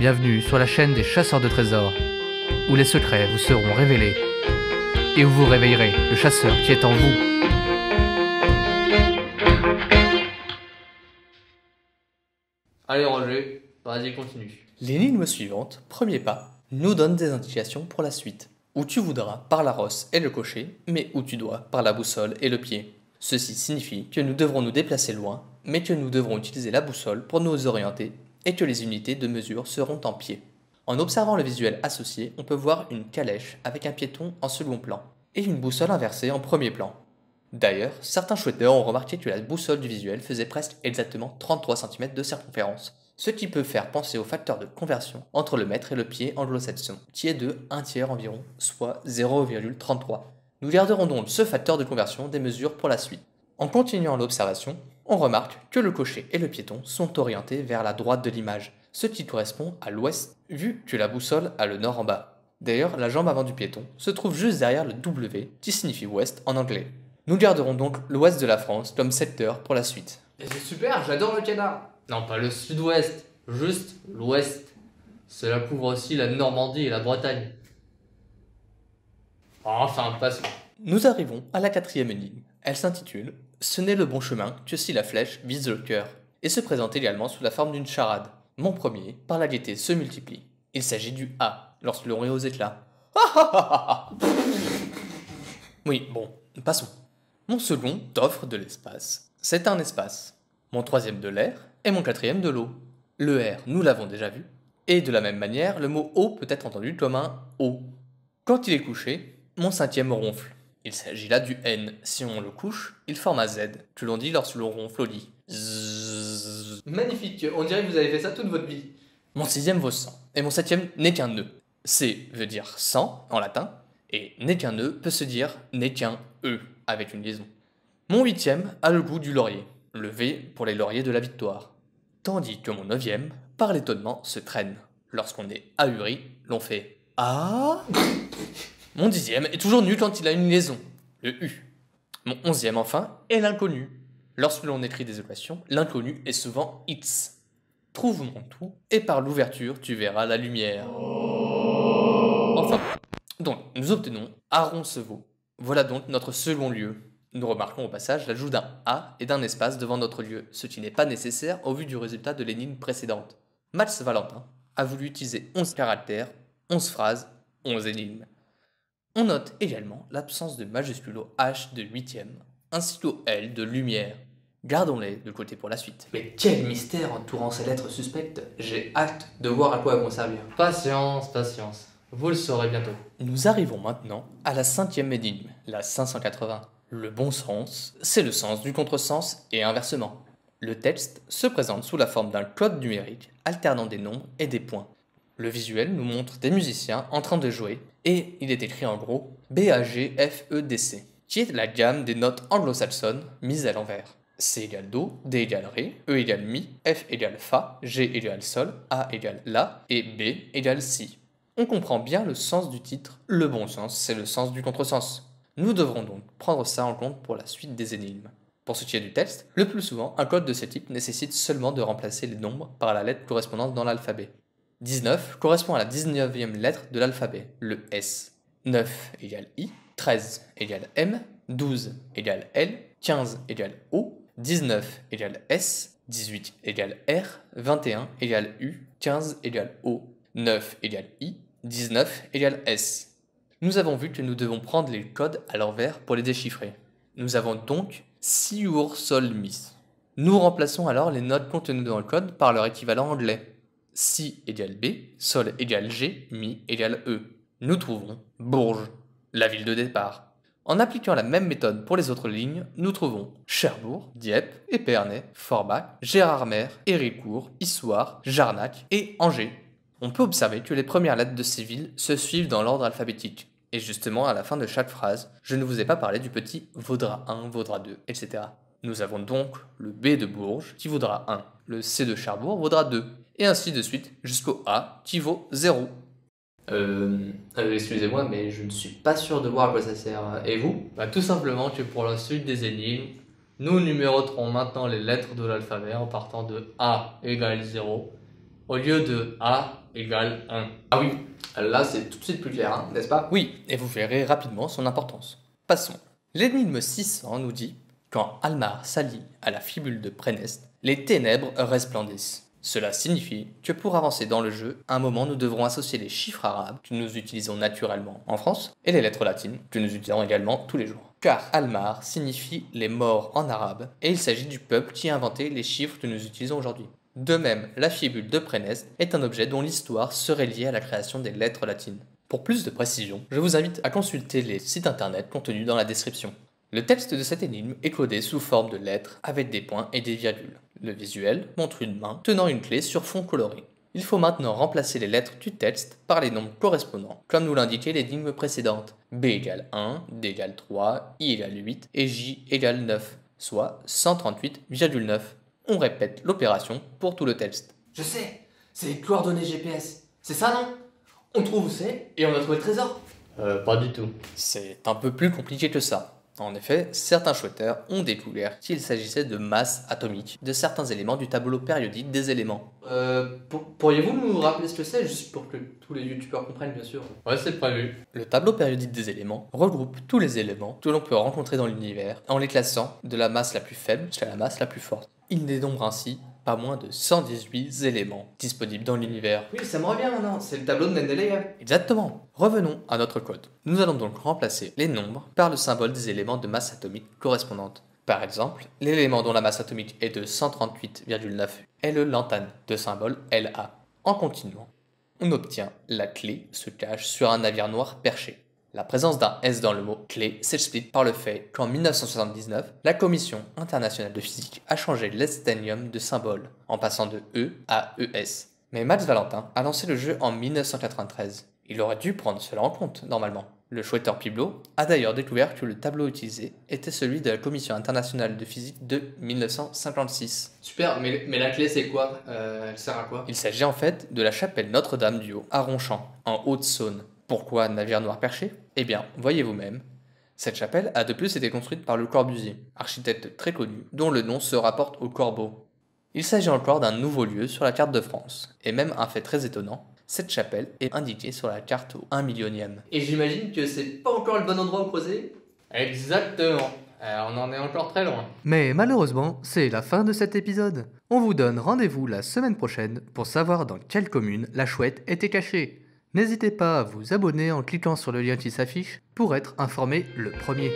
bienvenue sur la chaîne des chasseurs de trésors, où les secrets vous seront révélés, et où vous réveillerez le chasseur qui est en vous. Allez Roger, vas-y continue. L'énigme suivante, premier pas, nous donne des indications pour la suite. Où tu voudras par la rosse et le cocher, mais où tu dois par la boussole et le pied. Ceci signifie que nous devrons nous déplacer loin, mais que nous devrons utiliser la boussole pour nous orienter et que les unités de mesure seront en pied. En observant le visuel associé, on peut voir une calèche avec un piéton en second plan et une boussole inversée en premier plan. D'ailleurs, certains chouetteurs ont remarqué que la boussole du visuel faisait presque exactement 33 cm de circonférence, ce qui peut faire penser au facteur de conversion entre le mètre et le pied anglo-saxon, qui est de 1/3 environ, soit 0,33. Nous garderons donc ce facteur de conversion des mesures pour la suite. En continuant l'observation, on remarque que le cocher et le piéton sont orientés vers la droite de l'image, ce qui correspond à l'ouest, vu que la boussole a le nord en bas. D'ailleurs, la jambe avant du piéton se trouve juste derrière le W, qui signifie ouest en anglais. Nous garderons donc l'ouest de la France comme secteur pour la suite. Et c'est super, j'adore le Canada. Non, pas le sud-ouest, juste l'ouest. Cela couvre aussi la Normandie et la Bretagne. Enfin, passons. Nous arrivons à la quatrième énigme. Elle s'intitule « Ce n'est le bon chemin que si la flèche vise le cœur » et se présente également sous la forme d'une charade. Mon premier, par la gaieté, se multiplie. Il s'agit du A, lorsque l'on rit aux éclats. Oui, bon, passons. Mon second t'offre de l'espace. C'est un espace. Mon troisième de l'air et mon quatrième de l'eau. Le R, nous l'avons déjà vu. Et de la même manière, le mot eau peut être entendu comme un O. Quand il est couché, mon cinquième ronfle. Il s'agit là du N. Si on le couche, il forme un Z, que l'on dit lorsque l'on ronfle au lit. Zzzz. Magnifique, on dirait que vous avez fait ça toute votre vie. Mon sixième vaut 100, et mon septième n'est qu'un nœud. C veut dire 100 en latin, et n'est qu'un nœud peut se dire n'est qu'un E, avec une liaison. Mon huitième a le goût du laurier, le V pour les lauriers de la victoire. Tandis que mon neuvième, par l'étonnement, se traîne. Lorsqu'on est ahuri, l'on fait Ah. Mon dixième est toujours nul quand il a une liaison, le U. Mon onzième, enfin, est l'inconnu. Lorsque l'on écrit des équations, l'inconnu est souvent X. Trouve mon tout, et par l'ouverture, tu verras la lumière. Enfin, donc, nous obtenons A Roncevaux. Voilà donc notre second lieu. Nous remarquons au passage l'ajout d'un A et d'un espace devant notre lieu, ce qui n'est pas nécessaire au vu du résultat de l'énigme précédente. Max Valentin a voulu utiliser 11 caractères, 11 phrases, 11 énigmes. On note également l'absence de majuscule au H de 8e, ainsi qu'au L de lumière. Gardons-les de côté pour la suite. Mais quel mystère entourant ces lettres suspectes. J'ai hâte de voir à quoi elles vont servir. Patience, patience. Vous le saurez bientôt. Nous arrivons maintenant à la 5e énigme, la 580. Le bon sens, c'est le sens du contresens et inversement. Le texte se présente sous la forme d'un code numérique alternant des nombres et des points. Le visuel nous montre des musiciens en train de jouer et il est écrit en gros BAGFEDC, qui est la gamme des notes anglo-saxonnes mises à l'envers. C égale Do, D égale Ré, E égale Mi, F égale Fa, G égale Sol, A égale La et B égale Si. On comprend bien le sens du titre, le bon sens, c'est le sens du contresens. Nous devrons donc prendre ça en compte pour la suite des énigmes. Pour ce qui est du texte, le plus souvent, un code de ce type nécessite seulement de remplacer les nombres par la lettre correspondante dans l'alphabet. 19 correspond à la 19e lettre de l'alphabet, le S. 9 égale I, 13 égale M, 12 égale L, 15 égale O, 19 égale S, 18 égale R, 21 égale U, 15 égale O, 9 égale I, 19 égale S. Nous avons vu que nous devons prendre les codes à l'envers pour les déchiffrer. Nous avons donc Si, Ur, Sol, Mi. Nous remplaçons alors les notes contenues dans le code par leur équivalent anglais. Si égale B, Sol égale G, Mi égale E. Nous trouvons Bourges, la ville de départ. En appliquant la même méthode pour les autres lignes, nous trouvons Cherbourg, Dieppe, Épernay, Forbach, Gérardmer, Héricourt, Issoire, Jarnac et Angers. On peut observer que les premières lettres de ces villes se suivent dans l'ordre alphabétique. Et justement, à la fin de chaque phrase, je ne vous ai pas parlé du petit vaudra 1, vaudra 2, etc. Nous avons donc le B de Bourges qui vaudra 1, le C de Cherbourg vaudra 2, et ainsi de suite jusqu'au A qui vaut 0. Excusez-moi, mais je ne suis pas sûr de voir à quoi ça sert. Et vous? Tout simplement que pour la suite des énigmes, nous numéroterons maintenant les lettres de l'alphabet en partant de A égale 0, au lieu de A égale 1. Ah oui, là c'est tout de suite plus clair, hein, n'est-ce pas? Oui, et vous verrez rapidement son importance. Passons. L'énigme 600 nous dit « Quand Almar s'allie à la fibule de Prénest, les ténèbres resplendissent ». Cela signifie que pour avancer dans le jeu, à un moment nous devrons associer les chiffres arabes que nous utilisons naturellement en France et les lettres latines que nous utilisons également tous les jours. Car Almar signifie les morts en arabe et il s'agit du peuple qui a inventé les chiffres que nous utilisons aujourd'hui. De même, la fibule de Prénest est un objet dont l'histoire serait liée à la création des lettres latines. Pour plus de précision, je vous invite à consulter les sites internet contenus dans la description. Le texte de cette énigme est codé sous forme de lettres avec des points et des virgules. Le visuel montre une main tenant une clé sur fond coloré. Il faut maintenant remplacer les lettres du texte par les nombres correspondants, comme nous l'indiquait l'énigme précédente. B égale 1, D égale 3, I égale 8 et J égale 9, soit 138,9. On répète l'opération pour tout le texte. Je sais, c'est les coordonnées GPS. C'est ça, non? On trouve où c'est et on a trouvé le trésor. Pas du tout. C'est un peu plus compliqué que ça. En effet, certains shooters ont découvert qu'il s'agissait de masse atomique de certains éléments du tableau périodique des éléments. Pourriez-vous nous rappeler ce que c'est, juste pour que tous les youtubeurs comprennent, bien sûr? Ouais, c'est prévu. Le tableau périodique des éléments regroupe tous les éléments que l'on peut rencontrer dans l'univers en les classant de la masse la plus faible jusqu'à la masse la plus forte. Il dénombre ainsi pas moins de 118 éléments disponibles dans l'univers. Oui, ça me revient maintenant, c'est le tableau de Mendeleïev. Exactement. Revenons à notre code. Nous allons donc remplacer les nombres par le symbole des éléments de masse atomique correspondante. Par exemple, l'élément dont la masse atomique est de 138,9 est le lantane, de symbole La. En continuant, on obtient la clé se cache sur un navire noir perché. La présence d'un S dans le mot « clé » s'explique par le fait qu'en 1979, la Commission internationale de physique a changé l'esthénium de symbole, en passant de E à ES. Mais Max Valentin a lancé le jeu en 1993. Il aurait dû prendre cela en compte, normalement. Le chouetteur Piblo a d'ailleurs découvert que le tableau utilisé était celui de la Commission internationale de physique de 1956. Super, mais la clé c'est quoi? Elle sert à quoi? Il s'agit en fait de la chapelle Notre-Dame du Haut à Ronchamp, en Haute-Saône. Pourquoi navire noir perché? Eh bien, voyez vous-même. Cette chapelle a de plus été construite par Le Corbusier, architecte très connu, dont le nom se rapporte au corbeau. Il s'agit encore d'un nouveau lieu sur la carte de France, et même un fait très étonnant, cette chapelle est indiquée sur la carte au 1 millionième. Et j'imagine que c'est pas encore le bon endroit où creuser? Exactement. On en est encore très loin. Mais malheureusement, c'est la fin de cet épisode. On vous donne rendez-vous la semaine prochaine pour savoir dans quelle commune la chouette était cachée. N'hésitez pas à vous abonner en cliquant sur le lien qui s'affiche pour être informé le premier.